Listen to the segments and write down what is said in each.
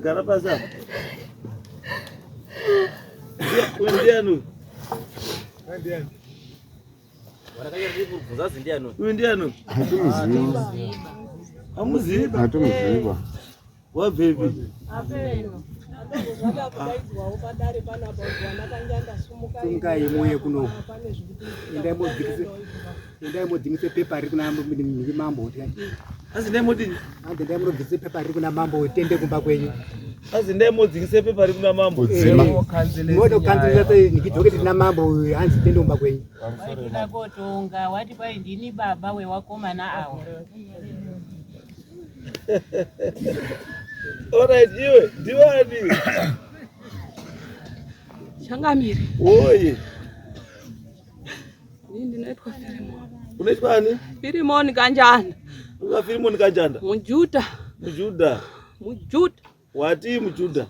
Gara pasa. Wendiano. Wendiano. Amuziba. Atumuziba. Wabhebi. Sumuka yemoye kuno. Ndai modingise pepa riri kuna mambo. Asi ndai modi. Ande ndai modingise pepa riri kuna mambo tende kumba kwenyu. Asi ndai modingise pepa riri kuna mambo. Modo kanzile te nikidzoke tina mambo hanzi tende kumba kwenyu. Waitida kotonga wati pai ndini baba wewakomana awa. Alright, iwe ndiwani. Changamire. Oye. Nini ndinoitwa Filimoni. Unaitwa ani? Filimoni Kanjanda. Una Filimoni Kanjanda? Mujuda. Mujuda. Mujuda. Wati Mujuda.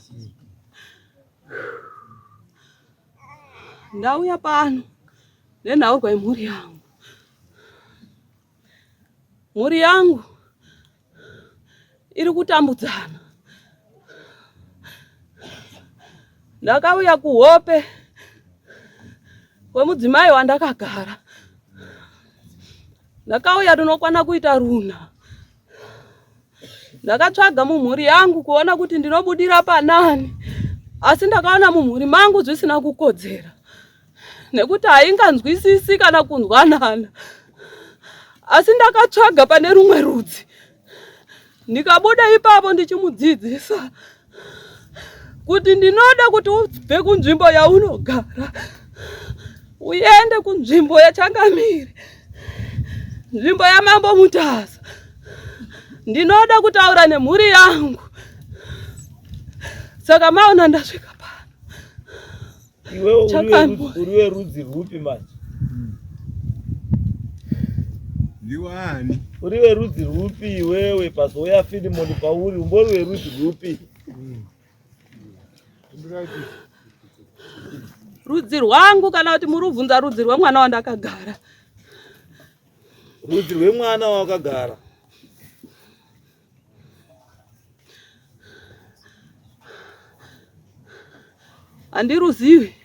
Ndauya pano. Nenaurwa imhuri yangu. Mhuri yangu iri kutambudzana. Ndakauya kuhope kwemudzimai wandakagara. Ndakauya ndinokwana kuita runa. Ndakatsvaga mumhuri yangu kuona kuti ndinobudira panani. Asi ndakaona mumhuri mangu zvisina kukodzera. Nekuti hainganzwisisi kana kunzwanana. Asi ndakatsvaga pane rumwe rudzi. Ndikabuda ipapo ndichimudzidzisa kuti ndinoda kuti ubve kunzvimbo yaunogara uende kunzvimbo yaChangamire, nzvimbo yaMambo Mutasa. Ndinoda kutaura nemhuri yangu. Saka maona ndasvika pano. Iwe uriwe rudzi rwupi manje? Ndiwani? Uriwe rudzi rwupi iwewe pazoya Filimoni pauri umboriwe rudzi rwupi? Rudzi rwangu kana kuti murubvunza rudzi rwemwana wandakagara. Rudzi rwemwana wakagara. Handiruzivi.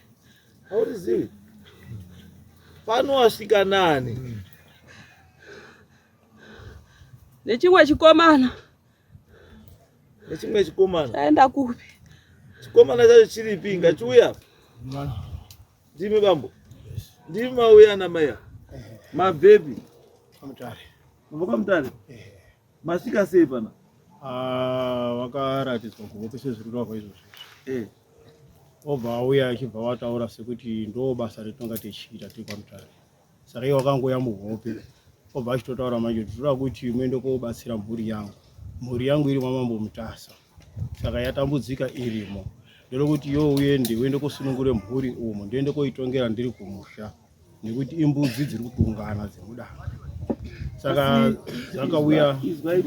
Haurizivi? Pano wasvika nani? Nechimwe chikomana. Nechimwe chikomana? Chaenda kupi? Chikomana chacho chiripi? Ngachiuya? Ndimi bambo? Ndimi mauya namaya? Mabhebi? Kamutare. Maboko mutare? Masvika sei pana? Wakaratidzwa kuhope sezvirurwa izvozvo. Obva auya achibva wataura sekuti ndo basa retonga tichiita tiri kwaMutare. Saka iye wakangoya muhope. Obva achitotaura manje tinoda kuti muende kobatsira mhuri yangu. Mhuri yangu iri kwaMambo Mutasa. Saka yatambudzika irimo. Ndiro kuti iwe uende kosunungure mhuri umo ndiende koitongera ndiri kumusha. Nekuti imbudzi dziri kutungana dzemudanga. Saka zakauya izwai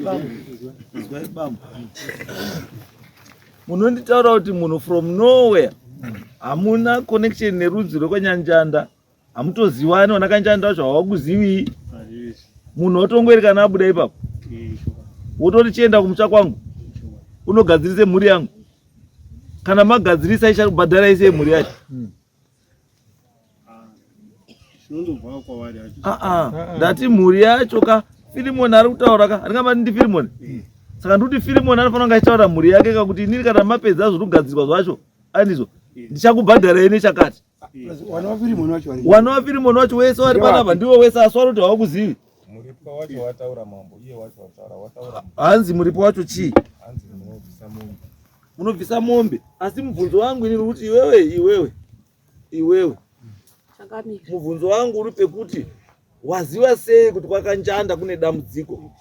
bambo. Munonditaura kuti munhu from nowhere. Hamuna connection nerudzi rwekwaNyanjanda. Hamutoziwani wana Kanjanda wacho hawakuzivi. Munhu otongweri kana abuda ipapo. Wototi chienda kumucha kwangu. Unogadzirise mhuri yangu. Kana magadzirisa isha kubhadhara ise mhuri yacho. Shinondobva kwavari ndati mhuri yacho ka Filimoni ari kutaura ka handingambati ndi Filimoni. Saka ndikuti Filimoni anofanira kunge achitaura mhuri yake kakuti inini kana mapedza zvirikugadzirwa zvacho andizvo ndichakubhadharai nechakati. Wana waFilimoni wacho wese wari panapa ndiwe wese aswara kuti hawakuzivi. Muripo wacho wataura mambo, iye wacho wataura. Hanzi muripo wacho chii? Hanzi munobvisa mombe. Munobvisa mombe. Asi mubvunzo wangu inini kuti iwewe. Changamire. Mubvunzo wangu uri pekuti waziva sei kuti kwakanjanda kune dambudziko?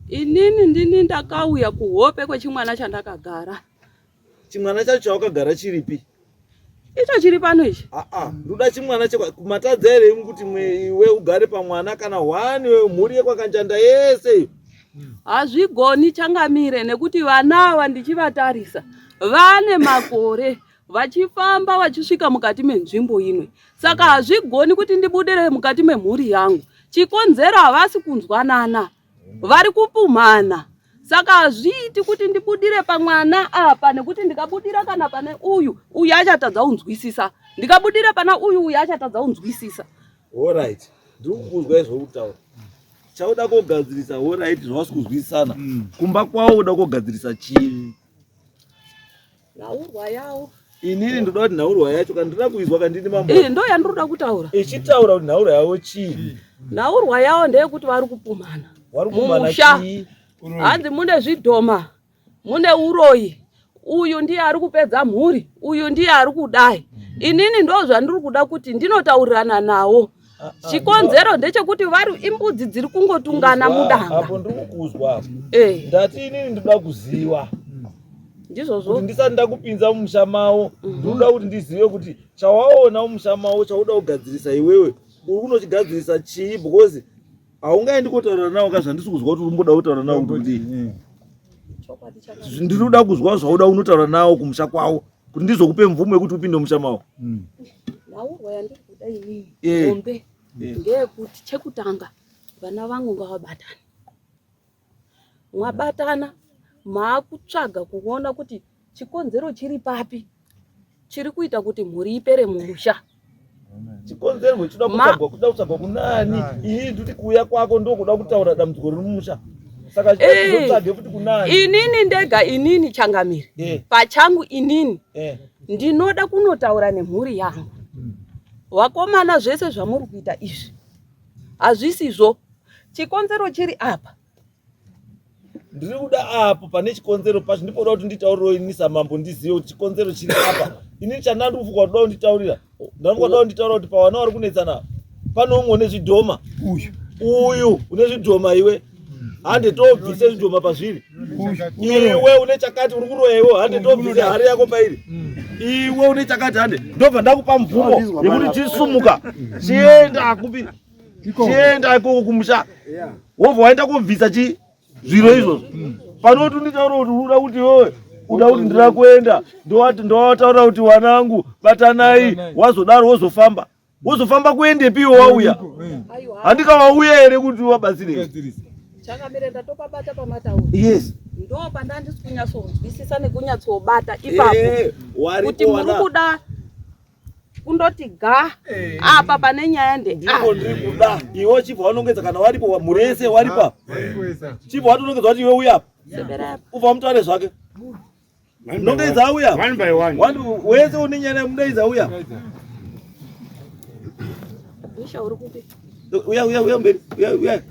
Inini ndini ndakauya kuhope kwechimwana chandakagara. Chimwana chacho chawakagara chiripi? icho chiri pano ichi. Ndoda chimwana kumatadza here kuti iwe ugare pamwana kana hwani mhuri yekwakanjanda yese. Hazvigoni Changamire nekuti vana ava ndichivatarisa vane makore vachifamba vachisvika mukati menzvimbo imwe. Saka hazvigoni kuti ndibudire mukati memhuri yangu. Chikonzero havasi kunzwanana, vari kupumhana. Saka hazviiti kuti ndibudire pamwana apa nekuti ndikabudira kana pane uyu achatadza kunzwisisa. Ndikabudira pana uyu achatadza kunzwisisa. Alright. Ndiri kukuzwa izvoutaura. Chauda kugadzirisa alright zvawasi kuzwisana. Kumba kwawo uda kugadzirisa chii? Nhaurwa yawo. Inini ndoda kuti nhaurwa yacho kana ndinoda kuizwa kandini mambo. Ndo yandinoda kutaura. Ichitaura kuti nhaurwa yawo chii? Nhaurwa yawo ndeyekuti vari kupumhana. Mumusha hanzi mune zvidhoma, mune uroyi. Uyu ndiye ari kupedza mhuri, uyu ndiye ari kudai. Inini ndo zvandiri kuda kuti ndinotaurirana nawo. Chikonzero ndechekuti vari imbudzi dziri kungotungana mudanga. Apo ndiri kukuzwa apo. Ndati inini ndoda kuziva. Ndizvozvo. Kuti ndisati ndakupinza mumusha mawo, ndoda kuti ndizive kuti chawaona mumusha mawo chauda kugadzirisa iwewe. Uri kunochigadzirisa chii because haungaendi kotaura nawo kazvandisi kuzwa kuti urumboda kutaura nawo kuti ndinoda kuzwa zvauda unotaura nawo kumusha kwawo kuti ndizokupe mvumo yekuti upinde mumusha mawo. Nhaurwa yandiri kuda inini hombe ngeyekuti chekutanga vana vangu ngavabatana. Mwabatana maakutsvaga kuona kuti chikonzero chiri papi chiri kuita kuti mhuri ipere mumusha. Chikonzero chinoda kutsvagwa kunani? Ini nditi kuuya kwako ndokuda kutaura dambudziko riri mumusha. Saka chinotsvage kuti kunani? Inini ndega, inini Changamire. Pachangu inini ndinoda kunotaura nemhuri yangu. Vakomana zvese zvamuri kuita izvi hazvisizvo. Chikonzero chiri apa. Ndiri kuda apo pane chikonzero pacho ndipoda kuti nditaurirewo ini samambo ndizive kuti chikonzero chiri apa. Ini chandandofuka kuda kunditaurira. Ndangoda kunditaurira kuti pavana vari kunetsana pano umwe une zvidhoma. Uyu une zvidhoma iwe. Hande tobvise zvidhoma pazviri. Iwe une chakati uri kuroyewo hande tobvise hari yako pairi. Iwe une chakati hande ndobva ndakupa mvumo yekuti chisumuka chienda kupi chienda ikoko kumusha. Wobva waenda kobvisa chi zviro izvozvo. Panoti nditaura kuti unoda kuti wewe uda kuti ndira kuenda ndowataura kuti wanangu batanai wazodaro wozofamba. Wozofamba kuende piwo wauya. Handika wauya here kuti wabatsire. Changamire ndatopabata pamatauro. Yes. Ndo pandandisi kunyatsonzwisisa nekunyatsobata ipapo. Kuti muri kuda kundoti ga apa pane nyaya ndipo ndiri kuda. Iwe chibva wanongedza kana waripo murese waripa. Chibva watonongedza kuti iwe uya. Ubva mutare zvake. Nongedza auya. One by one. Wese une nyaya mudaiza uya. Bisha uri kupi? Uya mberi. Uya.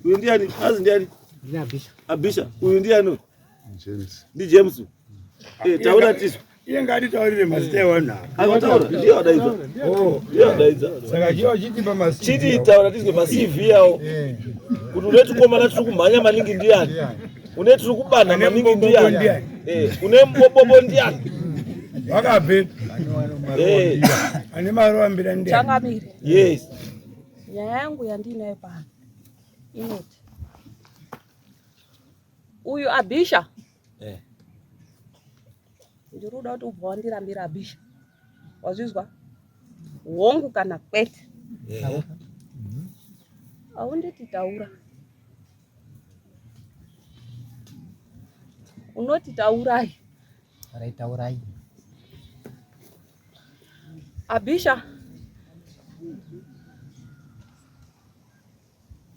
Uyu ndiani? Azi ndiani? Abisha. Uyu ndiani? James. Ndi James. Taura tisu. Iye ngati taurire mazita ewana. Taura. Ndiye wadaidza. Ndiye wadaidza. Saka chiwo chiti pamasi. Chiti taura tizwe ma-CV yawo. Kuti une tukomana tiri kumhanya maningi ndiani? Une tiri kubana maningi ndiani? Une mbobobo ndiani? Wakabe. Ane maruwa mbira ndiani? Changamire. Yes. Nyaya yangu yandinayo pano inoti uyu Abisha ndiruda kuti ubva wandirambira Abisha. Wazvizwa? Hongu kana kwete. Haunditi taura. Unoti taurai. Taurai. Abisha.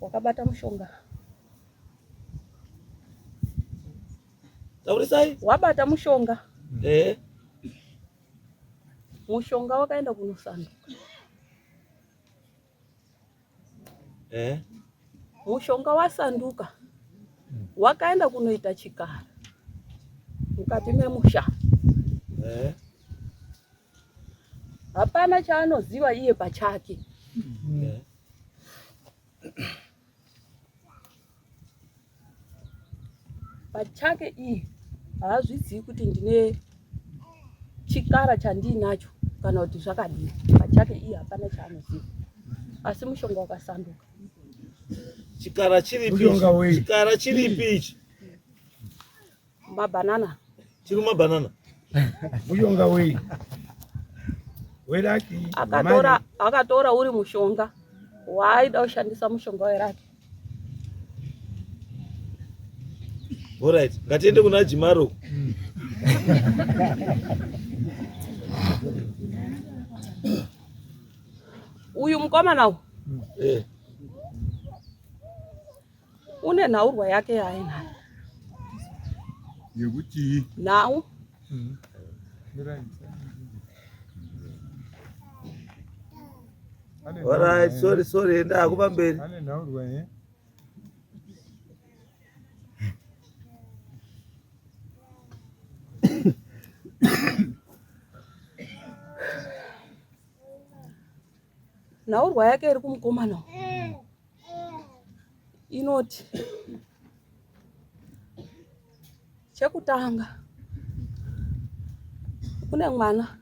Wakabata mushonga. Taurisai? Wabata mushonga. Mushonga wakaenda kunosanduka. Mushonga wasanduka. Wakaenda kunoita chikara. Mukati memusha. Hapana chaanoziva iye pachake. Pachake iye haazvizivi kuti ndine chikara chandinacho kana kuti zvakadini pachake iye hapana chaanoziva, asi mushonga wakasanduka. Chikara chiripi? Chikara chiripi ichi? Mabanana. Chiri mabanana. Mushonga wei? Weraki. Akatora uri mushonga waaida kushandisa mushonga weraki. Alright, ngatiende kuna Jimaro. Uyu mukomana uyu une nhaurwa yake yaainayo. Yekuti Nhau alright, sorry, enda akupa mberi. ane nhaurwa nhaurwa yake iri kumukomana uyu inoti chekutanga kune mwana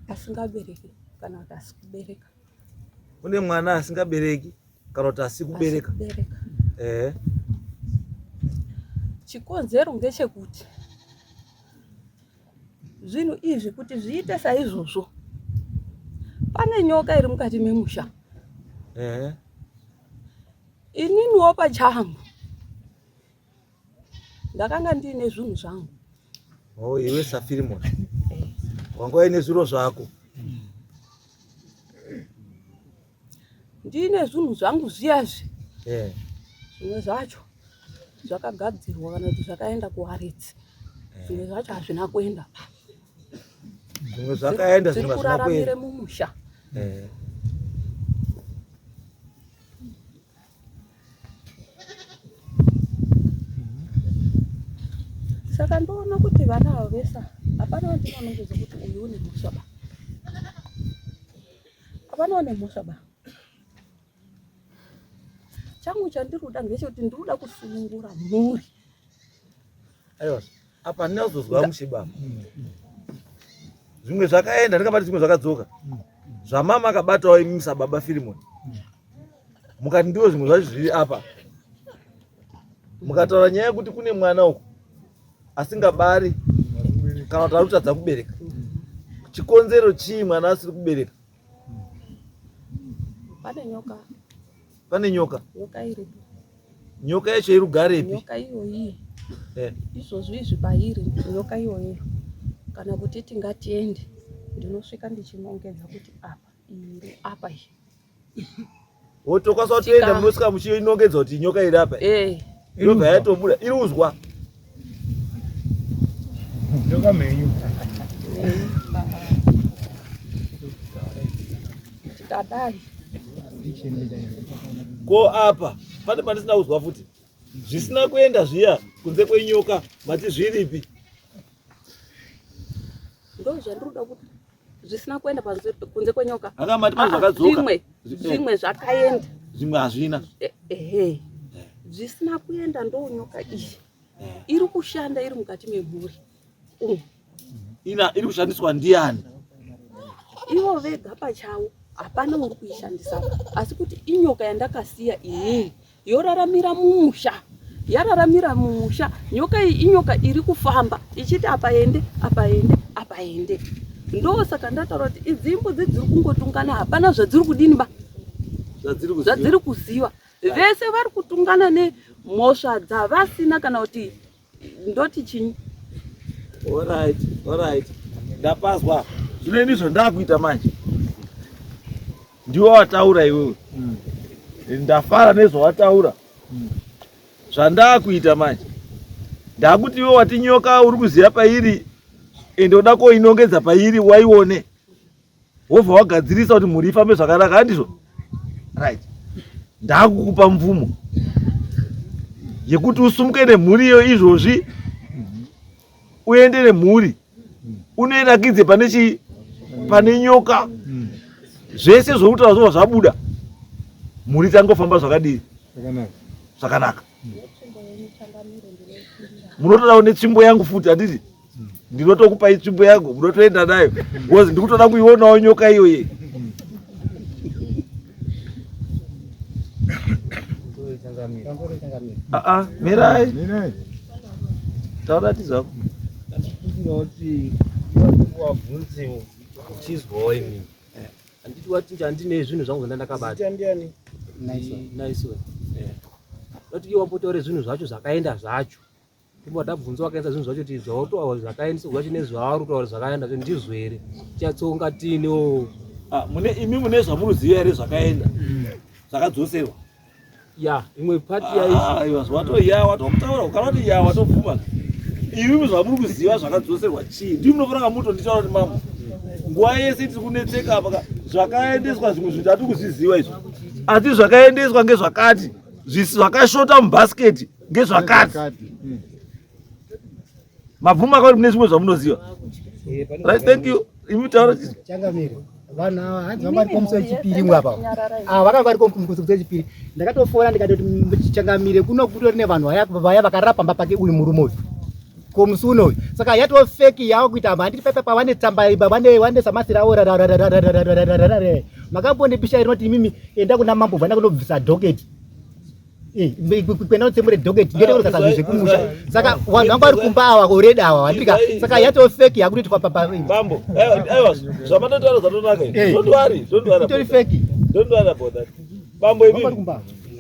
asingabereki kana kuti asikubereka. Kune mwana asingabereki kana kuti asikubereka. Chikonzero ngechekuti zvinhu izvi kuti zviite saizvozvo pane nyoka iri mukati memusha. Ininiwo pachangu ndakanga ndiine zvinhu zvangu. Iwe Safirimon wanga uine zviro zvako. Ndiine zvinhu zvangu zviyazvi. Zvimwe zvacho zvakagadzirwa kana kuti zvakaenda kuwaridzi. Zvimwe zvacho hazvina kuenda. Zvimwe zvakaenda, zvimwe zviri kuraramire mumusha. Saka ndoona kuti vana ava vesa hapana wandinonongedza kuti uyu une mhosva ba. Hapana une mhosva ba. Changu chandiruda ngechekuti ndiruda kusunungura mhuri. Aiwa, apa ndinozozwa mushiba. Zvimwe zvakaenda ndingabati zvimwe zvakadzoka. Zvamama akabatawo imisa baba Firimon. Mukati ndiwo zvimwe zvacho zviri apa. Mukataura nyaya yekuti kune mwana uko asingabari kana kuti arikutadza kubereka. Chikonzero chii mwana asiri kubereka? Pane nyoka. Pane nyoka? Nyoka iripo. Nyoka yacho iri kugarepi? Nyoka iyoyi. Izvozvo izvi pairi nyoka iyoyo. Kana kuti tingatiende ndinosvika ndichinongedza kuti apa iri apa iyi. Wotokwaso kutoenda munosvika muchinongedza kuti nyoka iri apa. Nyoka yatobuda iri uzwa. nyoka menyu. Tikadai. Ko apa pane pandisina kuzwa futi. Zvisina kuenda zviya kunze kwenyoka mati zviripi? Ndo zvandiruda kuti zvisina kuenda kunze kwenyoka. Akamati pane zvakadzoka. Zvimwe zvakaenda. Zvimwe hazvina. Zvisina kuenda ndo nyoka iyi. Iri kushanda iri mukati memhuri. Iri kushandiswa ndiani? Ivo vega pachavo hapana uri kuishandisa, asi kuti inyoka yandakasiya iyi yoraramira mumusha. Yararamira mumusha. Nyoka iyi inyoka iri kufamba ichiti apa ende apa ende apa ende. Ndo saka ndataura kuti idzimbudzi dziri kungotungana hapana zvadziri kudini ba. Zvadziri kuziva. Vese vari kutungana nemhosva dzavasina kana kuti ndoti chinyi. Alright. Ndapazwa. Zvino ndizvo ndakuita manje. Ndiwo wataura iwewe. Ndafara nezvawataura. Zvandakuita manje. Ndakuti iwe wati nyoka uri kuziya pairi ende uda koinongedza pairi waione. Wobva wagadzirisa kuti mhuri ifambe zvakanaka handizvo? Right. Ndakukupa mvumo yekuti usumuke nemhuri iyo izvozvi uende nemhuri unoinakidze pane nyoka. Zvese zvokutaura zvobva zvabuda. Mhuri dzangofamba zvakadini? Zvakanaka. Munotodawo netsvimbo yangu futi handiti? ndinotokupa itsvimbo yangu munotoenda nayo because ndikutoda kuionawo nyoka iyoye. Mirai taura tizvako ndinoti wabvunze uchizwawo imi handiti wati handine zvinhu zvangu zvandakabata nice noti iwe wambotaure zvinhu zvacho zvakaenda zvacho timbo tabvunza wakaenda zvinhu zvacho tizvawotaura zvakaenda sekuva chine zvaari kutaura zvakaenda ndizvo here tichatsonga tino imi mune zvamunoziva here zvakaenda zvakadzoserwa ya imwe pati watomutaura ukanoti ya watobvuma imi zvamuri kuziva zvakadzoserwa chii ndii munofanira mutonditaura kuti mambo nguva yese tiri kunetseka apa zvakaendeswa zvimwe zvinhu tati kuzviziva izvo asi zvakaendeswa ngezvakati zvakashota mubhasiketi ngezvakati mabvuma akauri mune zvimwe zvamunoziva. Right, thank you. Imi taura Changamire vanhu ava hanzi vanga vari komusi wechipiri mwapa vakanga vari komusi wechipiri ndakatofora ndikati Changamire kunokutori nevanhu vaya vakarara pamba pake uyu murume uyu komusi unoyu saka yatofeki yavo kuita handiti pepepa vane tsamba vane samasirawo makambondipisha rinoti imimi enda kuna mambo vana kunobvisa dhoketi kwenda kutsemure dhoketi ngetekurikasa zvinhu zvekumusha saka vanhu vanga vari kumba ava oredi ava vandika saka yatofeki yakuti bambo aiwa zvamanotaura zvatonaka itori feki don't worry about that. Bambo imimi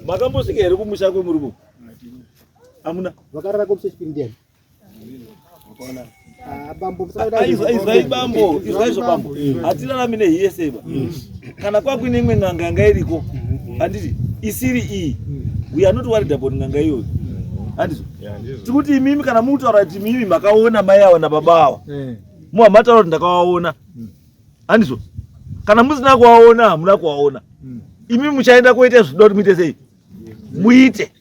makambosvika here kumusha kwemurume hamuna vakarara komusi wechipiri ndiani izvai bambo izvaizvo bambo hatirarami nehiye seba kana kwakuine imwe n'anga yanga iriko handiti isiri iyi we are not worried about n'anga iyoyo handizvo tikuti imimi kana mutaura kuti imimi makaona mai ava nababa ava muhamataura kuti ndakawaona handizvo kana musina kuwaona hamuna kuwaona imimi muchaenda kuita zvoda kuti muite sei muite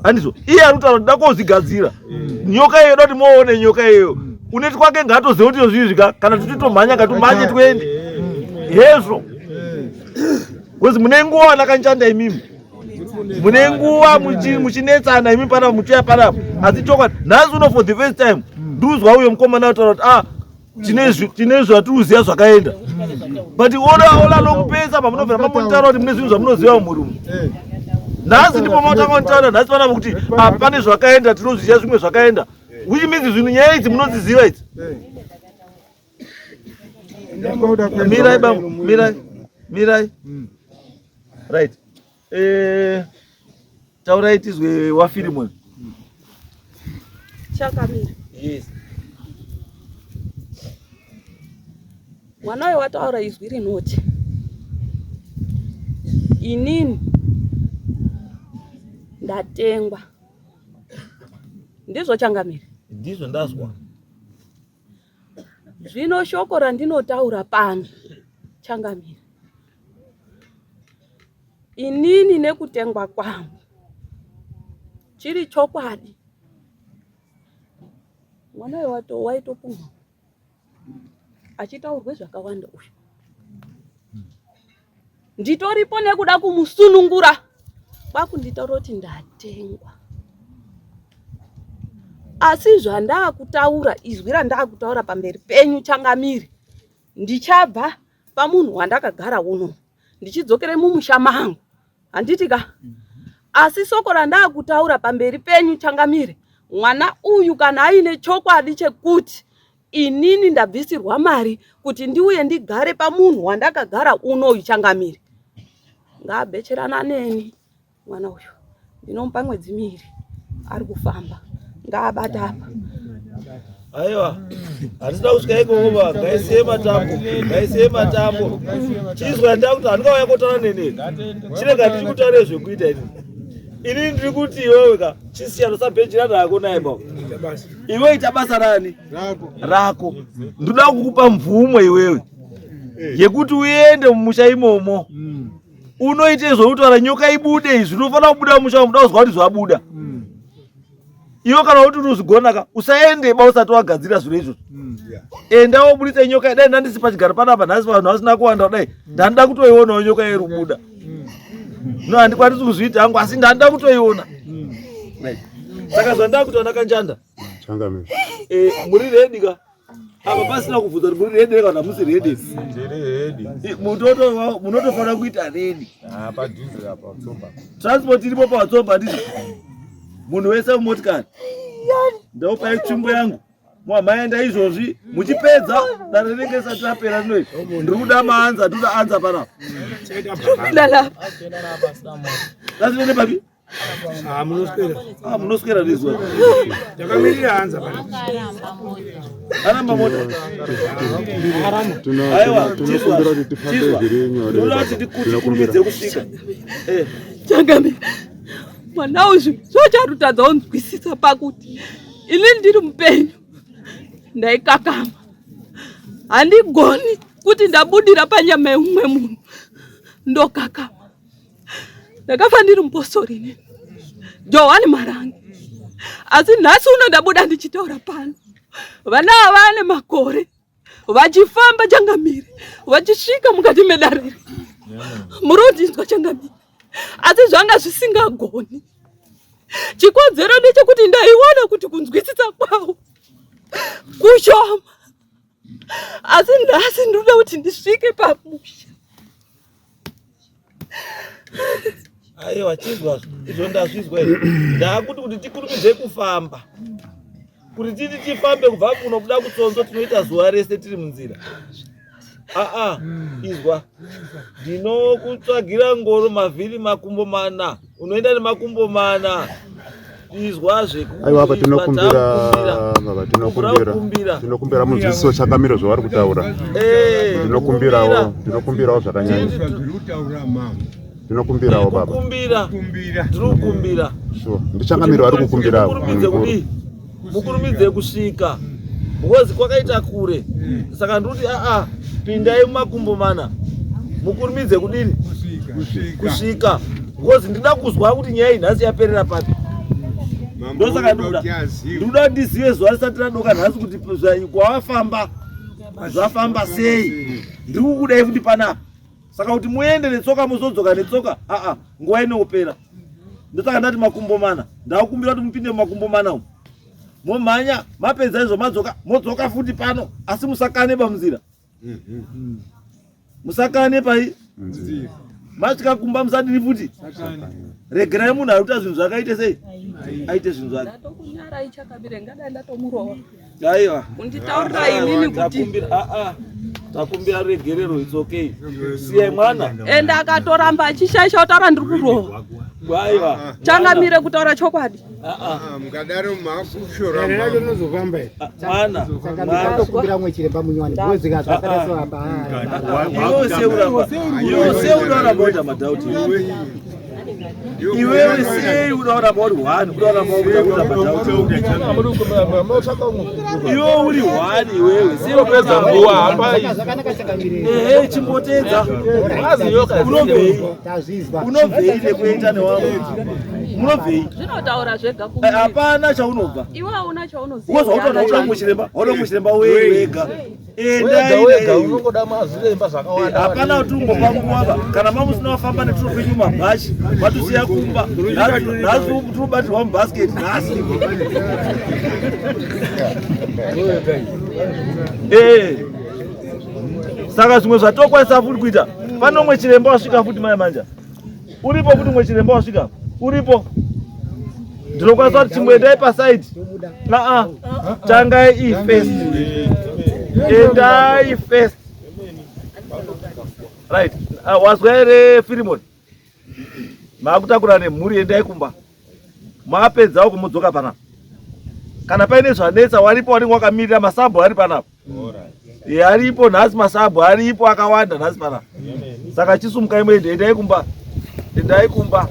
handizvo iye anotaura kuti dakozvigadzira nyoka iyo doti moone nyoka iyo uneti kwake ngatoziva kuti yozvizvika kana tutitomhanya ngatumhanye twende hezvo kwezi mune nguva wanakanjanda imimi mune nguva muchinetsana imi panapa muchiya panapa asi chokwadi nhasi uno for the first time nduzwa uyo mukomana ataura kuti tine zvatiuziva zvakaenda but ola lokupesa pamunobvira mamonitaura kuti mune zvinhu zvamunoziva murumu nhasi ndipo mautakontaura nhasi panapa kuti pane zvakaenda tinozviziva zvimwe zvakaenda which means zvinhu nyaya idzi munodziziva idzi. Mirai bambo mirai right taurai tizwe wafirimoni. Changamire. Yes. Mwana uyo wataura izwi rinoti inini ndatengwa ndizvo Changamire ndizvo ndazwa zvino shoko randinotaura pano Changamire inini nekutengwa kwangu chiri chokwadi mwana uyo waitopumwa achitaurwe zvakawanda uyu nditoripo nekuda kumusunungura kwakunditaura kuti ndatengwa asi zvandakutaura izwi randakutaura pamberi penyu Changamire ndichabva pamunhu wandakagara uno ndichidzokere mumusha mangu handitika asi soko randakutaura pamberi penyu Changamire mwana uyu kana aine chokwadi chekuti inini ndabvisirwa mari kuti ndiuye ndigare pamunhu wandakagara unoyu Changamire ngaabhecherana neni mwana uyu ndinomupa mwedzi 2 ari kufamba ngaabata apa aiwa handina kusvika ikoko ngaisiye matambo chizwa ndakuti handingauya kotaura nene chirega ndiri kutaura zvekuita ini ndiri kuti iwewe ka chisiyano sabhejirana rako naye baba iwe ita basa rani rako ndoda kukupa mvumo iwewe yekuti uende mumusha imomo unoite zvoutaura nyoka ibude izvi unofanira kubuda mumusha muda kuzwa kuti zvabuda iwe kana kuti unozvigona usaende ba usati wagadzira zviro izvozvo enda wobudisa nyoka dai ndandisi pachigaro panapa nhasi vanhu vasina kuwanda kudai ndanoda kutoionawo nyoka iri kubuda no handikwanisi kuzviita hangu asi ndanoda kutoiona saka zvandava kuti wanakanjanda Changamire muri redi ka apa pasina kubvunza kuti muri redi kana musi redi. Munotofanira kuita redi. Padhuze apa Tsomba. Transport iripo paWatsomba ndizvo. Munhu wese mumotikari. Ndaupai tsvimbo yangu. Mwamaenda izvozvi muchipedza dare rinenge risati rapera rinoizvi. Ndiri kuda maanza, ndiri kuda anza panapa. Tasinoende papi? Munoswera nezuva. Takamirira hanza Aramba mota. Aiwa, chiswa. Ndoda kuti ndikurumidze kusvika. Changamire mwana uzvi zvocharutadza unzwisisa pakuti ini ndiri mupenyu ndaikakama, handigoni kuti ndabudira panyama yeumwe munhu ndokakama. Ndakafa ndiri mupostori inini Johani Marangi, asi nhasi uno ndabuda ndichitaura pano. Vana vane makore vachifamba Changamire vachisvika mukati medare murodinzwa Changamire, asi zvanga zvisingagoni. Chikodzero ndechekuti ndaiona kuti kunzwisisa kwawo kushoma, asi nhasi ndinoda kuti ndisvike pamusha. Aiwa, chizwa izvo ndazvizwa izvo. Ndakuti kuti tikurumidze kufamba. Kuti titi tifambe kubva kuno kuda kutsonzo tinoita zuva rese tiri munzira. Izwa. Ndinokutsvagira ngoro mavhiri makumbo mana. Unoenda nemakumbo mana. Izwa zvekuti. Aiwa, apa tinokumbira munzwisiso Changamire zvavari kutaura. Tinokumbirawo zvakanyanya. Tinokumbirawo baba. Ndinokumbira. Ndichangamire vari kukumbira. Mukurumidze kusvika. Because kwakaita kure. Saka ndikuti pindai mumakumbo mana. Mukurumidze kudini? Kusvika. Because ndida kuzwa kuti nyaya nhasi yaperera papi. Ndosaka ndikuda ndizive zuva risati radoka nhasi kuti kwawafamba zvafamba sei. Ndiri kukudai kuti panapa. Saka kuti muende netsoka muzodzoka netsoka, nguva inopera. Ndosaka ndati makumbo mana. Ndakukumbira kuti mupinde mumakumbo mana umu. Momhanya, mapedza izvo modzoka futi pano, asi musakane pamunzira. Musakane pai? Masvika kumba musadini futi. Regerai munhu ari kuita zvinhu zvakaite sei? Aite zvinhu zvake. Ndatokunyarai Changamire ngadai ndatomurova. Aiwa. Unditaurira inini kuti takumbira regerero, it's okay. Siyai mwana. Enda akatoramba achishaisha kutaura ndiri kurova. Aiwa. Changamire kutaura chokwadi. Mukadaro makushora racho nozofamba mwana. Ndatokumbira mwe chiremba munywani. Bwezika zvakareso apa. Iwe seuraramba kuita madhauti. Iwewe sei unaona bodi one, unaona kuita madhauti. Iwe uri one iwewe. Sei upedza nguva hapa. Chimbotedza. Unovei nekuenda newangu. Munovei. Zvinotaura zvega kumwe. Hapana chaunobva. Iwe hauna chaunoziva. Ukozwa kuti unoda muchiremba, unoda muchiremba wega. Wega unongoda maziremba zvakawanda. Hapana kuti ungomba nguva. Kana mamusina wafamba neturo kwenyu mabhashi, watusiya kumba. Nhasi turubatirwa mubhasiketi nhasi. Saka zvimwe zvatokwanisa futi kuita. Pano mwe chiremba wasvika futi mai manja. Uripo kuti mwe chiremba wasvika. Uripo. Ndinokwanisa kuti chimwendai pasaidi. Tangai first. Endai first. Right. Wazwa here Filimoni. Makutakura nemhuri endai kumba. Mapedzawo kumudzoka panapa. Kana paine zvanetsa waripo wanenge wakamirira masabhu ari panapa. Aripo nhasi masabhu aripo akawanda nhasi panapa. Saka chisumukai muende endai kumba. Endai kumba.